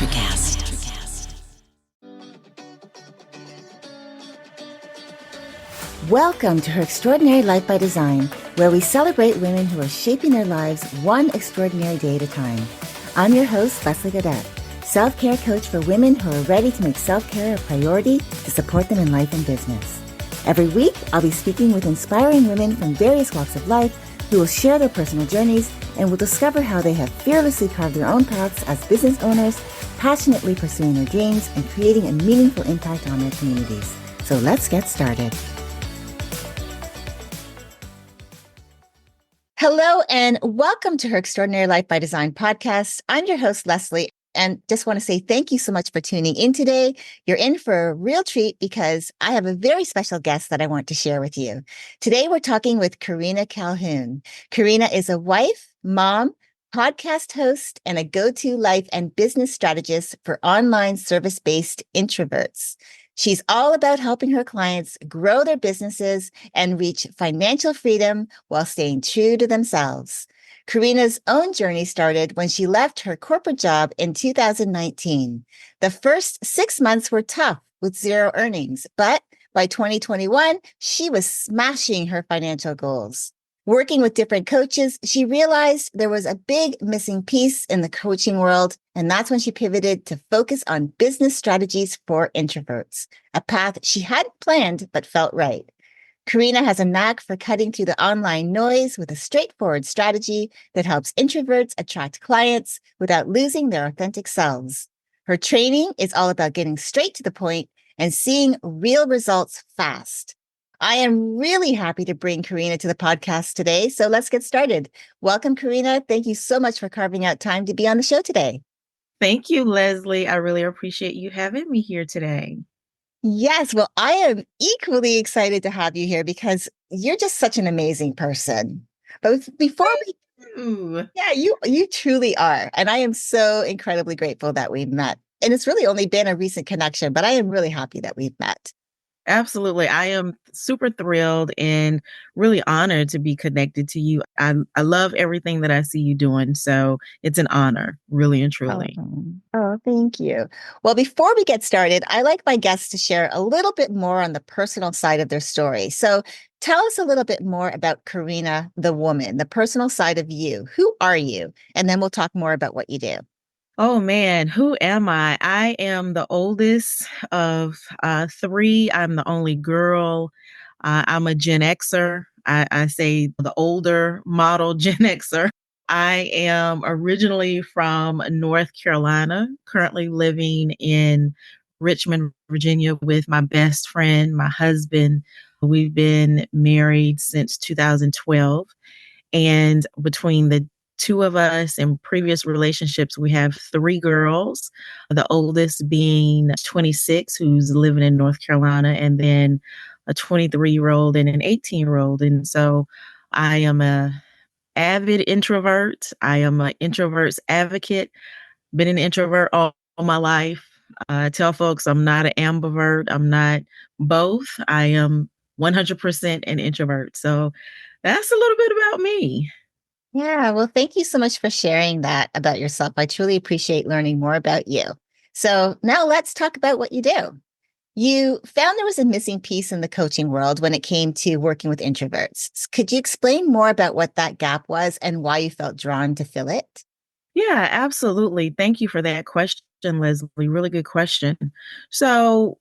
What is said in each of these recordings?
Electricast. Welcome to Her Extraordinary Life by Design, where we celebrate women who are shaping their lives one extraordinary day at a time. I'm your host, Leslie Gaudette, self-care coach for women who are ready to make self-care a priority to support them in life and business. Every week, I'll be speaking with inspiring women from various walks of life who will share their personal journeys and will discover how they have fearlessly carved their own paths as business owners, passionately pursuing their dreams and creating a meaningful impact on their communities. So let's get started. Hello and welcome to Her Extraordinary Life by Design podcast. I'm your host, Leslie, and just want to say thank you so much for tuning in today. You're in for a real treat because I have a very special guest that I want to share with you. Today, we're talking with Karena Calhoun. Karena is a wife, mom, podcast host, and a go-to life and business strategist for online service-based introverts. She's all about helping her clients grow their businesses and reach financial freedom while staying true to themselves. Karena's own journey started when she left her corporate job in 2019. The first 6 months were tough with zero earnings, but by 2021, she was smashing her financial goals. Working with different coaches, she realized there was a big missing piece in the coaching world, and that's when she pivoted to focus on business strategies for introverts, a path she hadn't planned but felt right. Karena has a knack for cutting through the online noise with a straightforward strategy that helps introverts attract clients without losing their authentic selves. Her training is all about getting straight to the point and seeing real results fast. I am really happy to bring Karena to the podcast today, so let's get started. Welcome, Karena. Thank you so much for carving out time to be on the show today. Thank you, Leslie. I really appreciate you having me here today. Yes, well, I am equally excited to have you here because you're just such an amazing person. But before you truly are. And I am so incredibly grateful that we've met. And it's really only been a recent connection, but I am really happy that we've met. Absolutely. I am super thrilled and really honored to be connected to you. I love everything that I see you doing. So it's an honor, really and truly. Oh, thank you. Well, before we get started, I like my guests to share a little bit more on the personal side of their story. So tell us a little bit more about Karena, the woman, the personal side of you. Who are you? And then we'll talk more about what you do. Oh man, who am I? I am the oldest of three. I'm the only girl. I'm a Gen Xer. I say the older model Gen Xer. I am originally from North Carolina, currently living in Richmond, Virginia with my best friend, my husband. We've been married since 2012. And between the two of us in previous relationships, we have three girls, the oldest being 26, who's living in North Carolina, and then a 23-year-old and an 18-year-old. And so I am a avid introvert. I am an introvert's advocate, been an introvert all my life. I tell folks I'm not an ambivert. I'm not both. I am 100% an introvert. So that's a little bit about me. Yeah, well, thank you so much for sharing that about yourself. I truly appreciate learning more about you. So now let's talk about what you do. You found there was a missing piece in the coaching world when it came to working with introverts. Could you explain more about what that gap was and why you felt drawn to fill it? Yeah, absolutely. Thank you for that question, Leslie. Really good question. So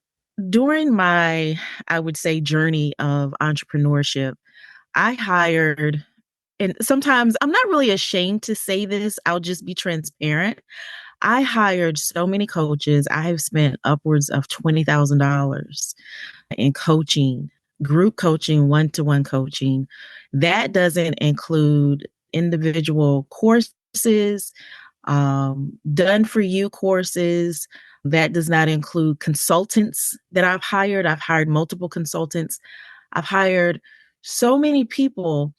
during my, I would say, journey of entrepreneurship, I hired, and sometimes I'm not really ashamed to say this, I'll just be transparent. I hired so many coaches. I have spent upwards of $20,000 in coaching, group coaching, one-to-one coaching. That doesn't include individual courses, done for you courses. That does not include consultants that I've hired. I've hired multiple consultants. I've hired so many people.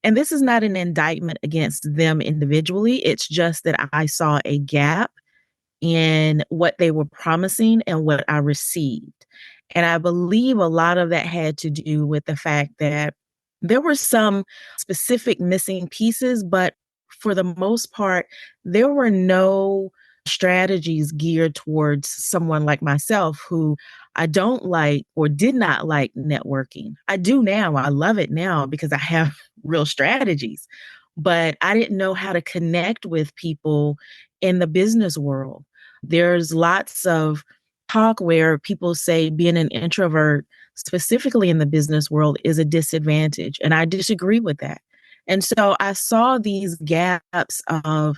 And this is not an indictment against them individually. It's just that I saw a gap in what they were promising and what I received. And I believe a lot of that had to do with the fact that there were some specific missing pieces, but for the most part, there were no strategies geared towards someone like myself who I don't like or did not like networking. I do now. I love it now because I have real strategies. But I didn't know how to connect with people in the business world. There's lots of talk where people say being an introvert, specifically in the business world, is a disadvantage. And I disagree with that. And so I saw these gaps of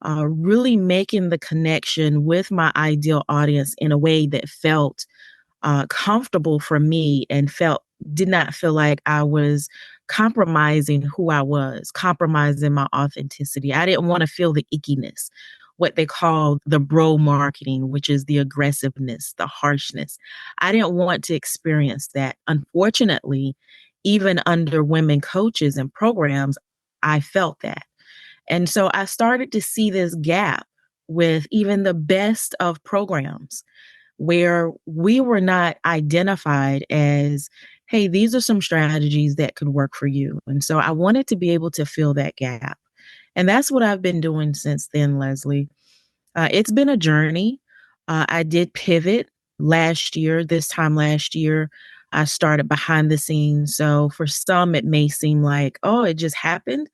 really making the connection with my ideal audience in a way that felt comfortable for me and did not feel like I was compromising who I was, compromising my authenticity. I didn't want to feel the ickiness, what they call the bro marketing, which is the aggressiveness, the harshness. I didn't want to experience that. Unfortunately, even under women coaches and programs, I felt that. And so I started to see this gap with even the best of programs where we were not identified as, hey, these are some strategies that could work for you. And so I wanted to be able to fill that gap. And that's what I've been doing since then, Leslie. It's been a journey. I did pivot last year, this time last year. I started behind the scenes. So for some, it may seem like, oh, it just happened.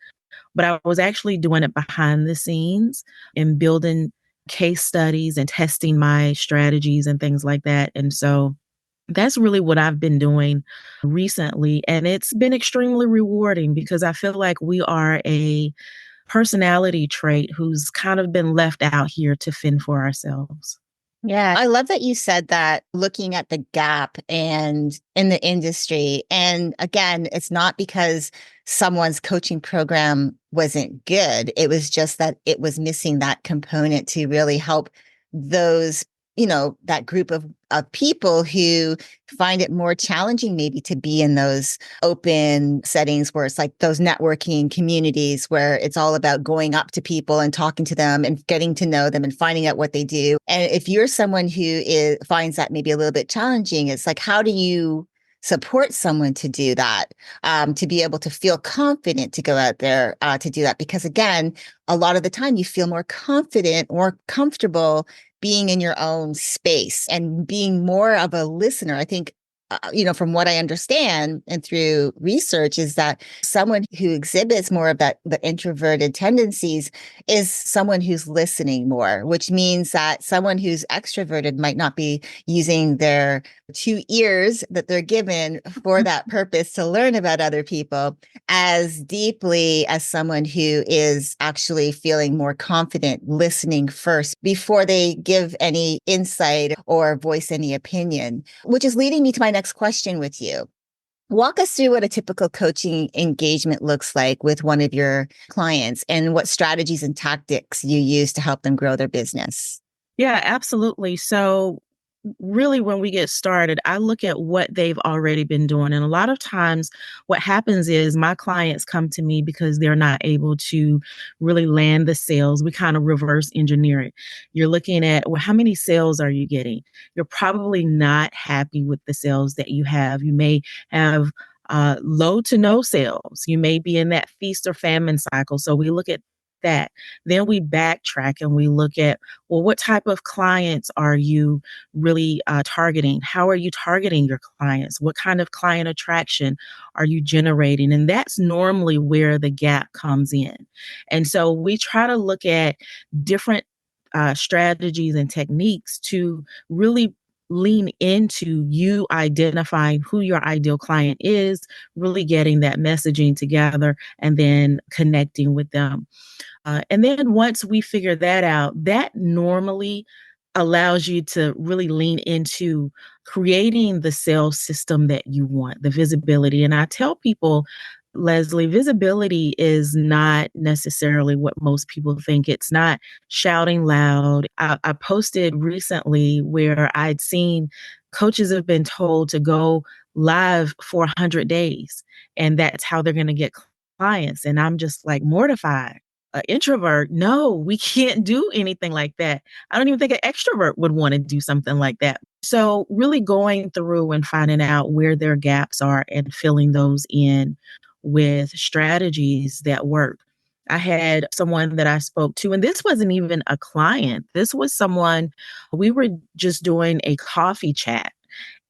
But I was actually doing it behind the scenes and building case studies and testing my strategies and things like that. And so that's really what I've been doing recently. And it's been extremely rewarding because I feel like we are a personality trait who's kind of been left out here to fend for ourselves. Yeah, I love that you said that looking at the gap and in the industry. And again, it's not because someone's coaching program wasn't good. It was just that it was missing that component to really help those, that group of people who find it more challenging maybe to be in those open settings where it's like those networking communities where it's all about going up to people and talking to them and getting to know them and finding out what they do. And if you're someone who finds that maybe a little bit challenging, it's like, how do you support someone to do that, to be able to feel confident to go out there to do that? Because again, a lot of the time you feel more confident or comfortable being in your own space and being more of a listener. I think, from what I understand and through research, is that someone who exhibits more of the introverted tendencies is someone who's listening more, which means that someone who's extroverted might not be using their 2 ears that they're given for that purpose to learn about other people as deeply as someone who is actually feeling more confident listening first before they give any insight or voice any opinion, which is leading me to my next question with you. Walk us through what a typical coaching engagement looks like with one of your clients and what strategies and tactics you use to help them grow their business. Yeah, absolutely. So, really, when we get started, I look at what they've already been doing. And a lot of times, what happens is my clients come to me because they're not able to really land the sales. We kind of reverse engineer it. You're looking at, well, how many sales are you getting? You're probably not happy with the sales that you have. You may have low to no sales. You may be in that feast or famine cycle. So, we look at that. Then we backtrack and we look at, well, what type of clients are you really targeting? How are you targeting your clients? What kind of client attraction are you generating? And that's normally where the gap comes in. And so we try to look at different strategies and techniques to really lean into you identifying who your ideal client is, really getting that messaging together, and then connecting with them. And then once we figure that out, that normally allows you to really lean into creating the sales system that you want, the visibility. And I tell people, Leslie, visibility is not necessarily what most people think. It's not shouting loud. I posted recently where I'd seen coaches have been told to go live for 100 days, and that's how they're going to get clients. And I'm just like mortified. An introvert, no, we can't do anything like that. I don't even think an extrovert would want to do something like that. So, really going through and finding out where their gaps are and filling those in with strategies that work. I had someone that I spoke to, and this wasn't even a client. This was someone, we were just doing a coffee chat.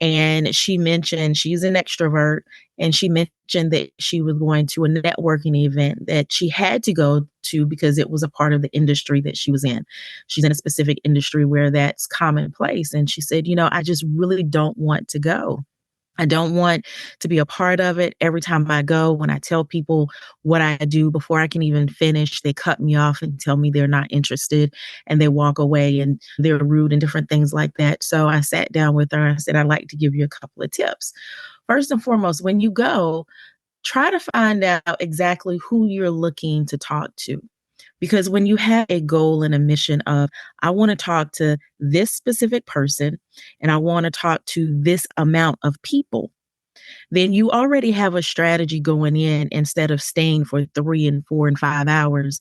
And she mentioned she's an extrovert, and she mentioned that she was going to a networking event that she had to go to because it was a part of the industry that she was in. She's in a specific industry where that's commonplace. And she said, I just really don't want to go. I don't want to be a part of it. Every time I go, when I tell people what I do, before I can even finish, they cut me off and tell me they're not interested, and they walk away and they're rude and different things like that. So I sat down with her and I said, I'd like to give you a couple of tips. First and foremost, when you go, try to find out exactly who you're looking to talk to. Because when you have a goal and a mission of, I want to talk to this specific person and I want to talk to this amount of people, then you already have a strategy going in instead of staying for 3 and 4 and 5 hours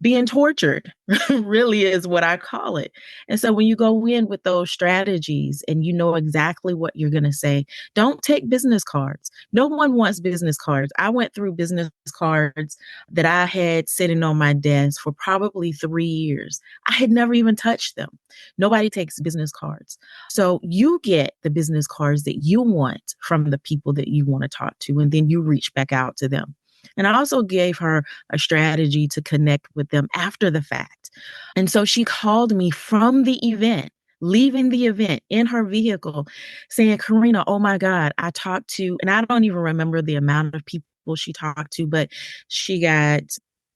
being tortured, really is what I call it. And so when you go in with those strategies and you know exactly what you're going to say, don't take business cards. No one wants business cards. I went through business cards that I had sitting on my desk for probably 3 years. I had never even touched them. Nobody takes business cards. So you get the business cards that you want from the people that you want to talk to, and then you reach back out to them. And I also gave her a strategy to connect with them after the fact. And so she called me from the event, leaving the event in her vehicle, saying, Karena, oh my God, I talked to, and I don't even remember the amount of people she talked to, but she got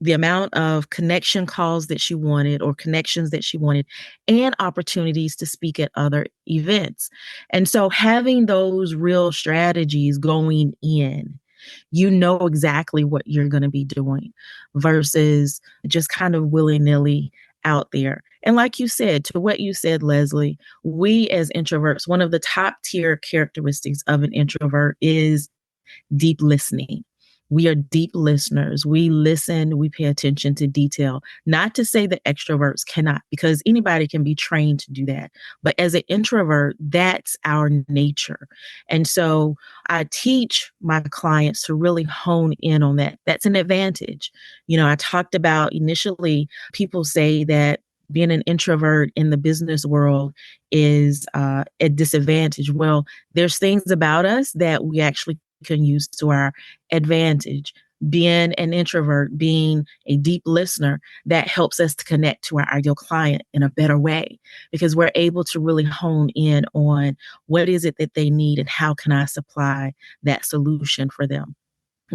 the amount of connection calls that she wanted or connections that she wanted and opportunities to speak at other events. And so having those real strategies going in, you know exactly what you're going to be doing versus just kind of willy-nilly out there. And like you said, to what you said, Leslie, we as introverts, one of the top tier characteristics of an introvert is deep listening. We are deep listeners. We listen, we pay attention to detail. Not to say that extroverts cannot, because anybody can be trained to do that. But as an introvert, that's our nature. And so I teach my clients to really hone in on that. That's an advantage. I talked about initially, people say that being an introvert in the business world is a disadvantage. Well, there's things about us that we actually can use to our advantage. Being an introvert, being a deep listener, that helps us to connect to our ideal client in a better way because we're able to really hone in on what is it that they need and how can I supply that solution for them.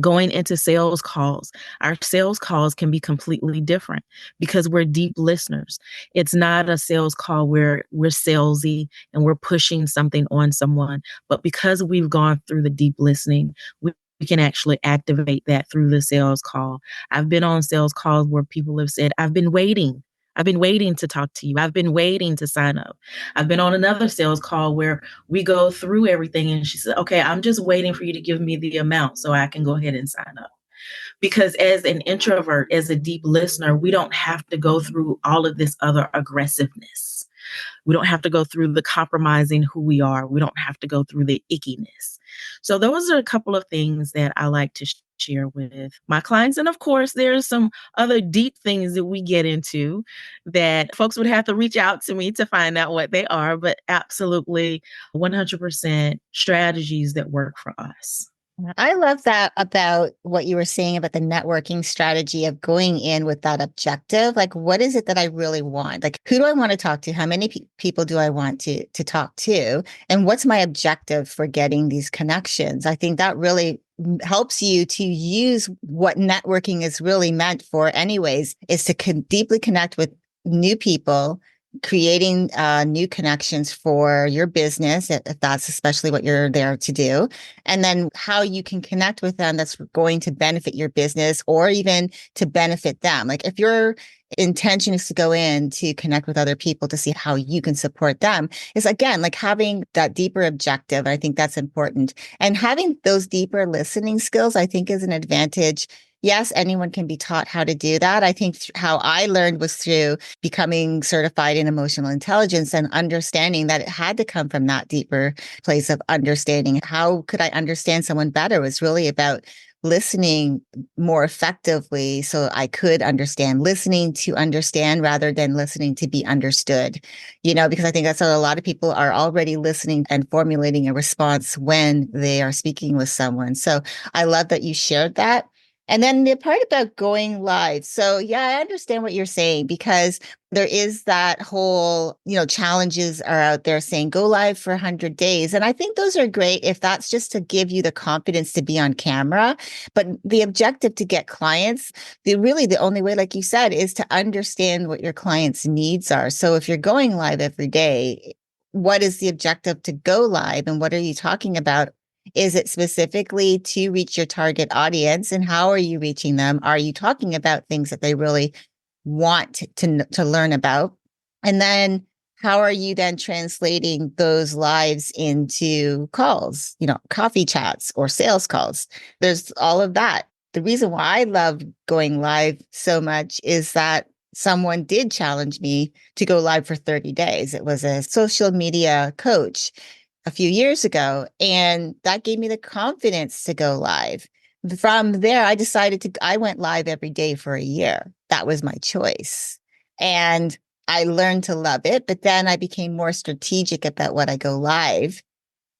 Going into sales calls, our sales calls can be completely different because we're deep listeners. It's not a sales call where we're salesy and we're pushing something on someone, but because we've gone through the deep listening, we can actually activate that through the sales call. I've been on sales calls where people have said, I've been waiting. I've been waiting to talk to you. I've been waiting to sign up. I've been on another sales call where we go through everything and she said, okay, I'm just waiting for you to give me the amount so I can go ahead and sign up. Because as an introvert, as a deep listener, we don't have to go through all of this other aggressiveness. We don't have to go through the compromising who we are. We don't have to go through the ickiness. So those are a couple of things that I like to share with my clients. And of course, there's some other deep things that we get into that folks would have to reach out to me to find out what they are, but absolutely 100% strategies that work for us. I love that about what you were saying about the networking strategy of going in with that objective. Like, what is it that I really want? Like, who do I want to talk to? How many people do I want to talk to? And what's my objective for getting these connections? I think that really helps you to use what networking is really meant for anyways, is to deeply connect with new people, creating new connections for your business, if that's especially what you're there to do, and then how you can connect with them that's going to benefit your business or even to benefit them. Like if your intention is to go in to connect with other people to see how you can support them, is again like having that deeper objective. I think that's important. And having those deeper listening skills, I think, is an advantage. Yes, anyone can be taught how to do that. I think how I learned was through becoming certified in emotional intelligence and understanding that it had to come from that deeper place of understanding. How could I understand someone better was really about listening more effectively so I could understand, listening to understand rather than listening to be understood, because I think that's how a lot of people are already listening and formulating a response when they are speaking with someone. So I love that you shared that. And then the part about going live. So, yeah, I understand what you're saying because there is that whole, challenges are out there saying go live for 100 days. And I think those are great if that's just to give you the confidence to be on camera. But the objective to get clients, the only way, like you said, is to understand what your clients' needs are. So if you're going live every day, what is the objective to go live and what are you talking about? Is it specifically to reach your target audience? And how are you reaching them? Are you talking about things that they really want to learn about? And then how are you then translating those lives into calls, coffee chats or sales calls? There's all of that. The reason why I love going live so much is that someone did challenge me to go live for 30 days. It was a social media coach a few years ago, and that gave me the confidence to go live. From there, I went live every day for a year. That was my choice. And I learned to love it, but then I became more strategic about what I go live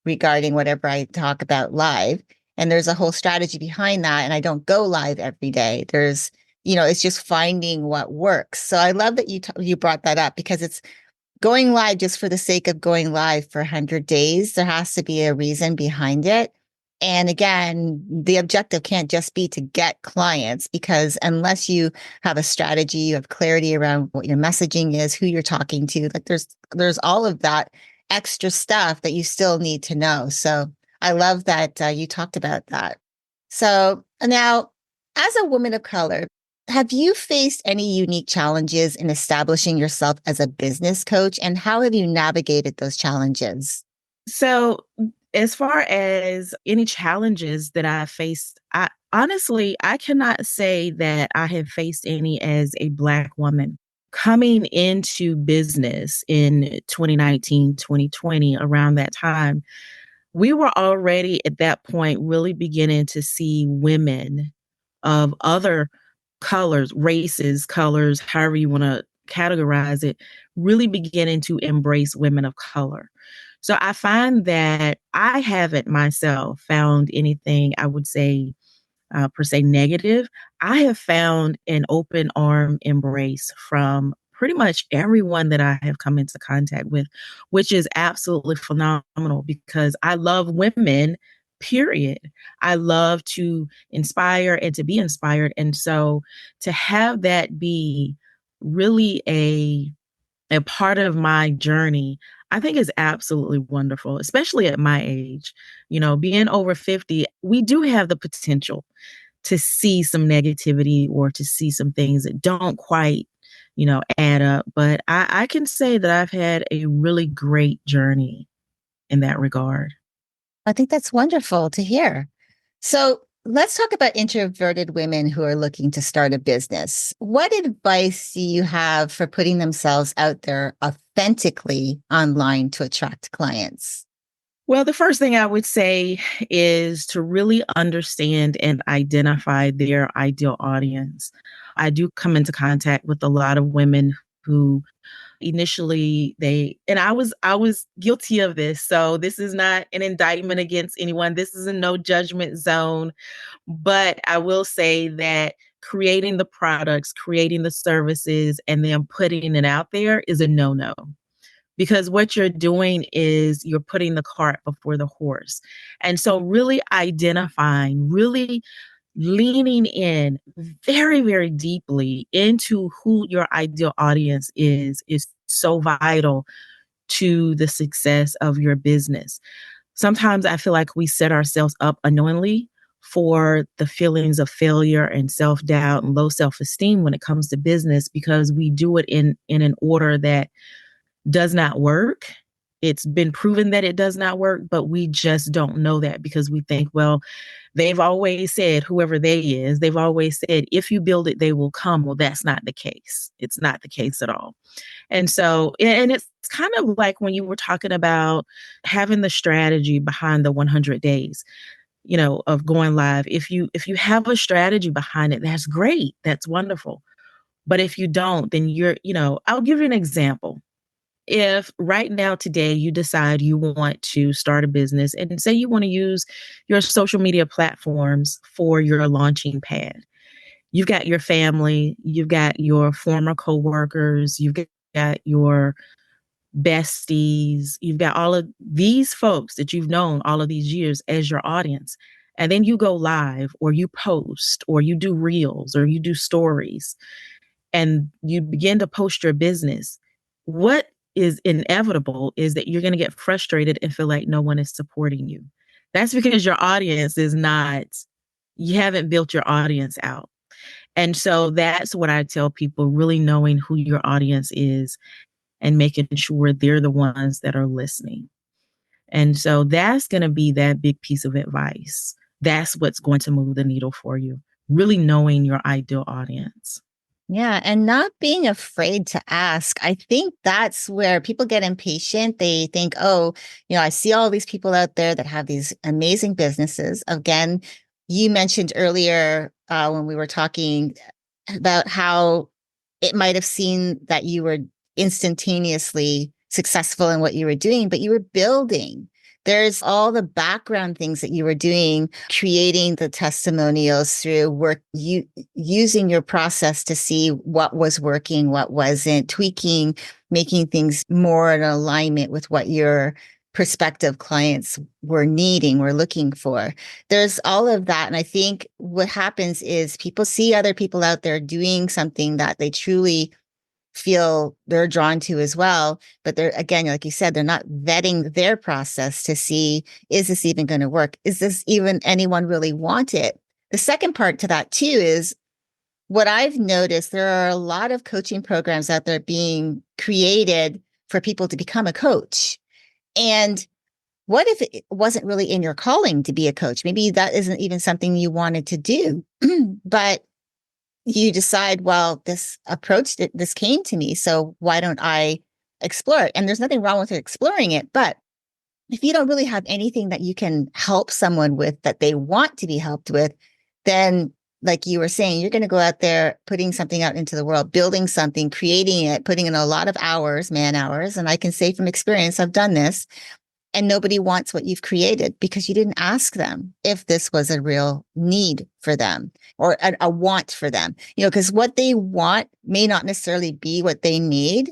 regarding whatever I talk about live. And there's a whole strategy behind that. And I don't go live every day. It's just finding what works. So I love that you brought that up because it's going live just for the sake of going live for 100 days. There has to be a reason behind it. And again, the objective can't just be to get clients because unless you have a strategy, you have clarity around what your messaging is, who you're talking to, like there's all of that extra stuff that you still need to know. So I love that you talked about that. So now, as a woman of color, have you faced any unique challenges in establishing yourself as a business coach, and how have you navigated those challenges? So, as far as any challenges that I faced, I honestly, I cannot say that I have faced any as a Black woman. Coming into business in 2019, 2020, around that time, we were already at that point really beginning to see women of other colors, races, colors, however you want to categorize it, really beginning to embrace women of color. So I find that I haven't myself found anything I would say per se negative. I have found an open arm embrace from pretty much everyone that I have come into contact with, which is absolutely phenomenal because I love women, period. I love to inspire and to be inspired. And so to have that be really a part of my journey, I think is absolutely wonderful, especially at my age. Being over 50, we do have the potential to see some negativity or to see some things that don't quite, add up. But I can say that I've had a really great journey in that regard. I think that's wonderful to hear. So let's talk about introverted women who are looking to start a business. What advice do you have for putting themselves out there authentically online to attract clients? Well, the first thing I would say is to really understand and identify their ideal audience. I do come into contact with a lot of women who initially I was guilty of this. So this is not an indictment against anyone. This is a no judgment zone, but I will say that creating the products, creating the services and then putting it out there is a no-no, because what you're doing is you're putting the cart before the horse. And so really identifying, really leaning in very, very deeply into who your ideal audience is so vital to the success of your business. Sometimes I feel like we set ourselves up unknowingly for the feelings of failure and self-doubt and low self-esteem when it comes to business because we do it in an order that does not work. It's been proven that it does not work, but we just don't know that because we think, well, they've always said, whoever they is, they've always said, if you build it, they will come. Well, that's not the case. It's not the case at all. And so, and it's kind of like when you were talking about having the strategy behind the 100 days. of going live. If you have a strategy behind it, that's great. That's wonderful. But if you don't, then I'll give you an example. If right now today you decide you want to start a business and say you want to use your social media platforms for your launching pad. You've got your family, you've got your former coworkers, you've got your besties, you've got all of these folks that you've known all of these years as your audience. And then you go live or you post or you do reels or you do stories and you begin to post your business. What is inevitable is that you're going to get frustrated and feel like no one is supporting you. That's because your audience is not, you haven't built your audience out. And so that's what I tell people, really knowing who your audience is and making sure they're the ones that are listening. And so that's going to be that big piece of advice. That's what's going to move the needle for you, really knowing your ideal audience. Yeah, and not being afraid to ask. I think that's where people get impatient. They think, oh, I see all these people out there that have these amazing businesses. Again, you mentioned earlier when we were talking about how it might have seemed that you were instantaneously successful in what you were doing, but you were building. There's all the background things that you were doing, creating the testimonials through using your process to see what was working, what wasn't, tweaking, making things more in alignment with what your prospective clients were needing, were looking for. There's all of that. And I think what happens is people see other people out there doing something that they truly feel they're drawn to as well. But they're, again, like you said, they're not vetting their process to see, is this even going to work? Is this even anyone really want it? The second part to that too is what I've noticed, there are a lot of coaching programs out there being created for people to become a coach. And what if it wasn't really in your calling to be a coach? Maybe that isn't even something you wanted to do, but you decide, well, this came to me, so why don't I explore it? And there's nothing wrong with exploring it, but if you don't really have anything that you can help someone with that they want to be helped with, then like you were saying, you're going to go out there putting something out into the world, building something, creating it, putting in a lot of hours, man hours. And I can say from experience, I've done this, and nobody wants what you've created because you didn't ask them if this was a real need for them or a want for them. Because what they want may not necessarily be what they need,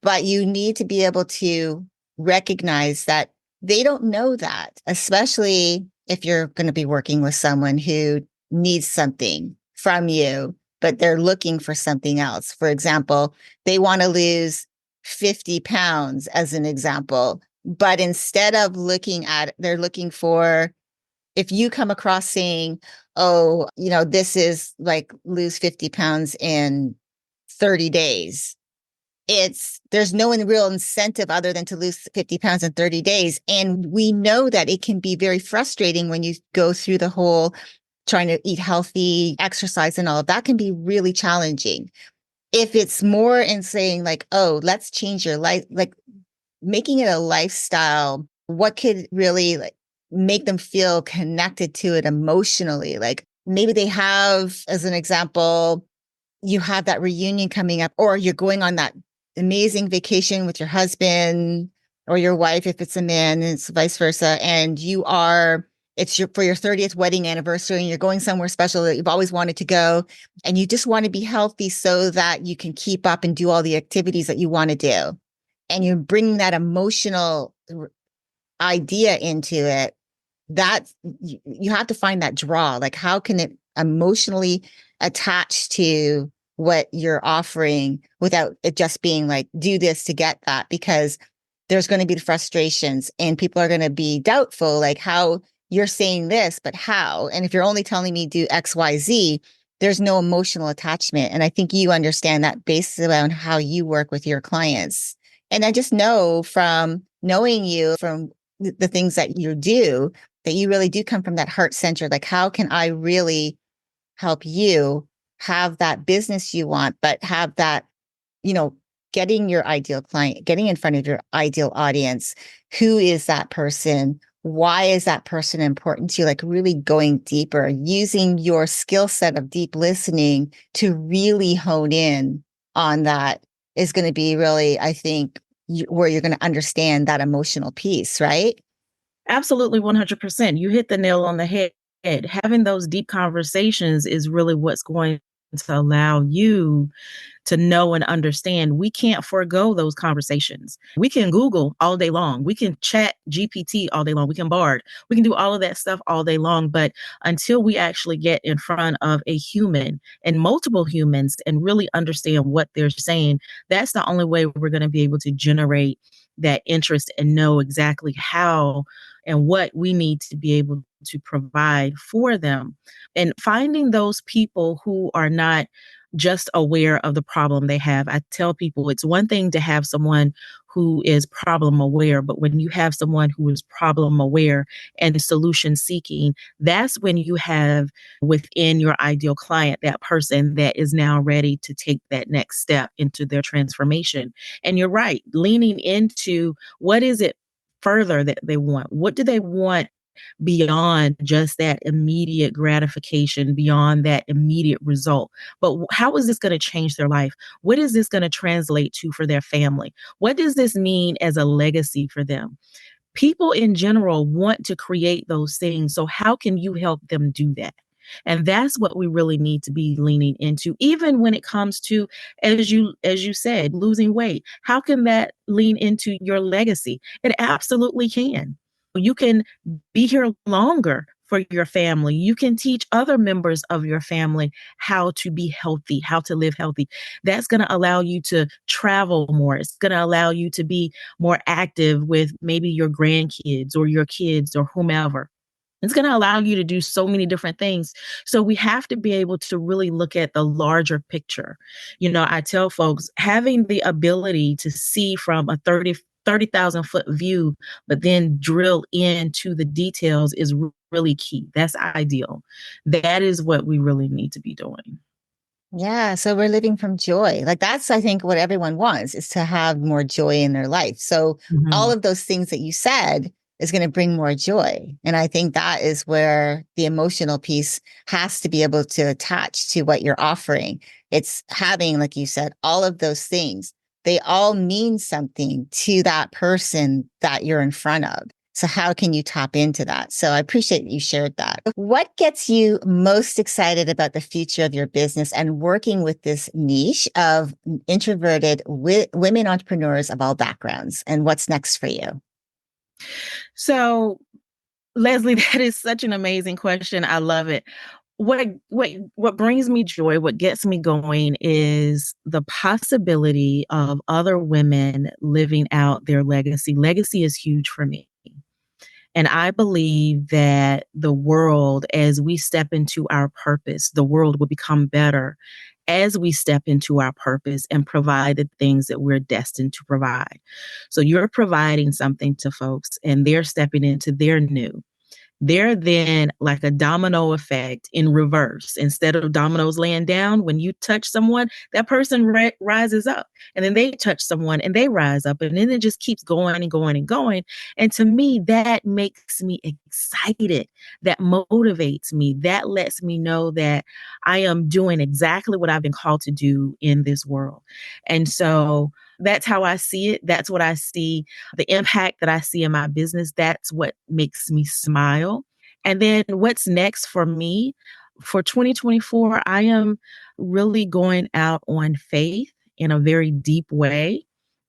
but you need to be able to recognize that they don't know that, especially if you're going to be working with someone who needs something from you, but they're looking for something else. For example, they want to lose 50 pounds as an example. But instead of they're looking for, if you come across saying, oh, this is like lose 50 pounds in 30 days. There's no real incentive other than to lose 50 pounds in 30 days. And we know that it can be very frustrating when you go through the whole trying to eat healthy, exercise and all of that can be really challenging. If it's more in saying like, oh, let's change your life, like making it a lifestyle, what could really make them feel connected to it emotionally? Like maybe they have, as an example, you have that reunion coming up, or you're going on that amazing vacation with your husband or your wife, if it's a man, and it's vice versa. And for your 30th wedding anniversary, and you're going somewhere special that you've always wanted to go. And you just want to be healthy so that you can keep up and do all the activities that you want to do. And you're bringing that emotional idea into it. That you have to find that draw. Like, how can it emotionally attach to what you're offering without it just being like, do this to get that? Because there's going to be the frustrations and people are going to be doubtful, like how you're saying this, but how? And if you're only telling me do X, Y, Z, there's no emotional attachment. And I think you understand that based on how you work with your clients. And I just know from knowing you, from the things that you do, that you really do come from that heart center. Like, how can I really help you have that business you want, but have that, getting your ideal client, getting in front of your ideal audience. Who is that person? why is that person important to you? Like really going deeper, using your skill set of deep listening to really hone in on that is going to be really, I think, where you're going to understand that emotional piece, right? Absolutely, 100%. You hit the nail on the head. Having those deep conversations is really what's going to allow you to know and understand. We can't forego those conversations. We can Google all day long. We can chat GPT all day long. We can Bard. We can do all of that stuff all day long. But until we actually get in front of a human and multiple humans and really understand what they're saying, that's the only way we're going to be able to generate that interest and know exactly how and what we need to be able to provide for them. And finding those people who are not just aware of the problem they have. I tell people it's one thing to have someone who is problem aware, but when you have someone who is problem aware and solution seeking, that's when you have within your ideal client that person that is now ready to take that next step into their transformation. And you're right, leaning into what is it further that they want? What do they want beyond just that immediate gratification, beyond that immediate result? But how is this going to change their life? What is this going to translate to for their family? What does this mean as a legacy for them? People in general want to create those things. So, how can you help them do that? And that's what we really need to be leaning into, even when it comes to, as you said, losing weight. How can that lean into your legacy? It absolutely can. You can be here longer for your family. You can teach other members of your family how to be healthy, how to live healthy. That's going to allow you to travel more. It's going to allow you to be more active with maybe your grandkids or your kids or whomever. It's going to allow you to do so many different things. So we have to be able to really look at the larger picture. I tell folks having the ability to see from a 30,000 foot view, but then drill into the details is really key. That's ideal. That is what we really need to be doing. Yeah, so we're living from joy. Like that's, I think, what everyone wants is to have more joy in their life. So all Mhm. of those things that you said is going to bring more joy. And I think that is where the emotional piece has to be able to attach to what you're offering. It's having, like you said, all of those things. They all mean something to that person that you're in front of. So how can you tap into that? So I appreciate that you shared that. What gets you most excited about the future of your business and working with this niche of introverted women entrepreneurs of all backgrounds? And what's next for you? So, Leslie, that is such an amazing question. I love it. What brings me joy, what gets me going is the possibility of other women living out their legacy. Legacy is huge for me. And I believe that the world, as we step into our purpose, the world will become better as we step into our purpose and provide the things that we're destined to provide. So you're providing something to folks and they're stepping into their new. They're then like a domino effect in reverse. Instead of dominoes laying down, when you touch someone, that person rises up. And then they touch someone and they rise up. And then it just keeps going and going and going. And to me, that makes me excited. That motivates me. That lets me know that I am doing exactly what I've been called to do in this world. And so that's how I see it. That's what I see, the impact that I see in my business. That's what makes me smile. And then what's next for me for 2024, I am really going out on faith in a very deep way.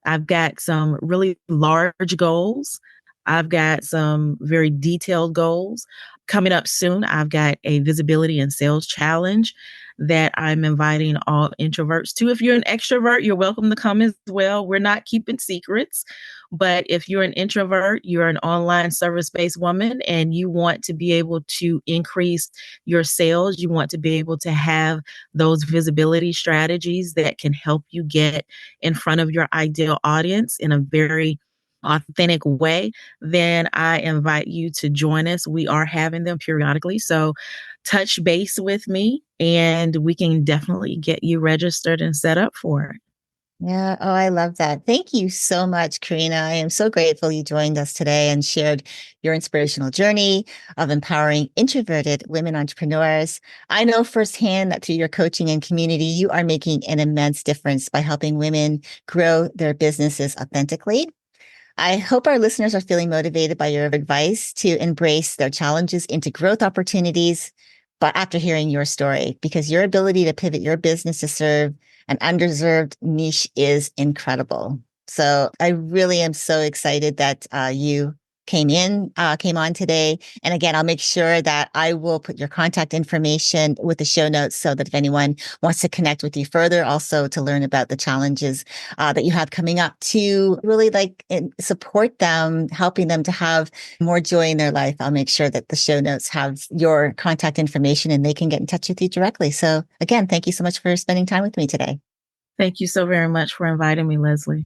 I've got some really large goals. I've got some very detailed goals coming up soon. I've got a visibility and sales challenge that I'm inviting all introverts to. If you're an extrovert, you're welcome to come as well. We're not keeping secrets. But if you're an introvert, you're an online service based woman, and you want to be able to increase your sales, you want to be able to have those visibility strategies that can help you get in front of your ideal audience in a very authentic way, then I invite you to join us. We are having them periodically. So touch base with me and we can definitely get you registered and set up for it. Yeah. Oh, I love that. Thank you so much, Karina. I am so grateful you joined us today and shared your inspirational journey of empowering introverted women entrepreneurs. I know firsthand that through your coaching and community, you are making an immense difference by helping women grow their businesses authentically. I hope our listeners are feeling motivated by your advice to embrace their challenges into growth opportunities. But after hearing your story, because your ability to pivot your business to serve an underserved niche is incredible. So I really am so excited that you came on today. And again, I'll make sure that I will put your contact information with the show notes so that if anyone wants to connect with you further, also to learn about the challenges that you have coming up to really support them, helping them to have more joy in their life. I'll make sure that the show notes have your contact information and they can get in touch with you directly. So again, thank you so much for spending time with me today. Thank you so very much for inviting me, Leslie.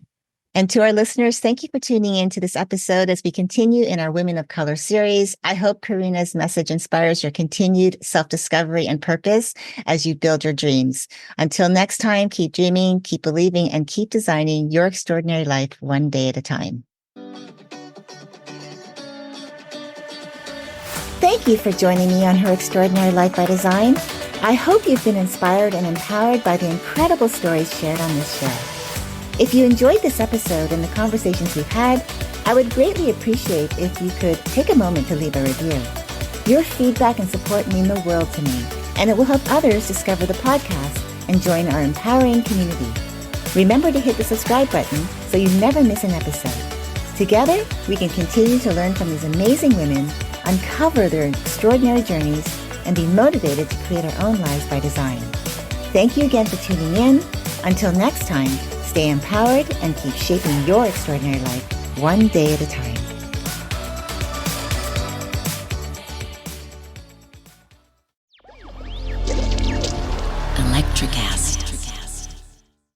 And to our listeners, thank you for tuning in to this episode as we continue in our Women of Color series. I hope Karina's message inspires your continued self-discovery and purpose as you build your dreams. Until next time, keep dreaming, keep believing, and keep designing your extraordinary life one day at a time. Thank you for joining me on Her Extraordinary Life by Design. I hope you've been inspired and empowered by the incredible stories shared on this show. If you enjoyed this episode and the conversations we've had, I would greatly appreciate if you could take a moment to leave a review. Your feedback and support mean the world to me, and it will help others discover the podcast and join our empowering community. Remember to hit the subscribe button so you never miss an episode. Together, we can continue to learn from these amazing women, uncover their extraordinary journeys, and be motivated to create our own lives by design. Thank you again for tuning in. Until next time, stay empowered and keep shaping your extraordinary life one day at a time.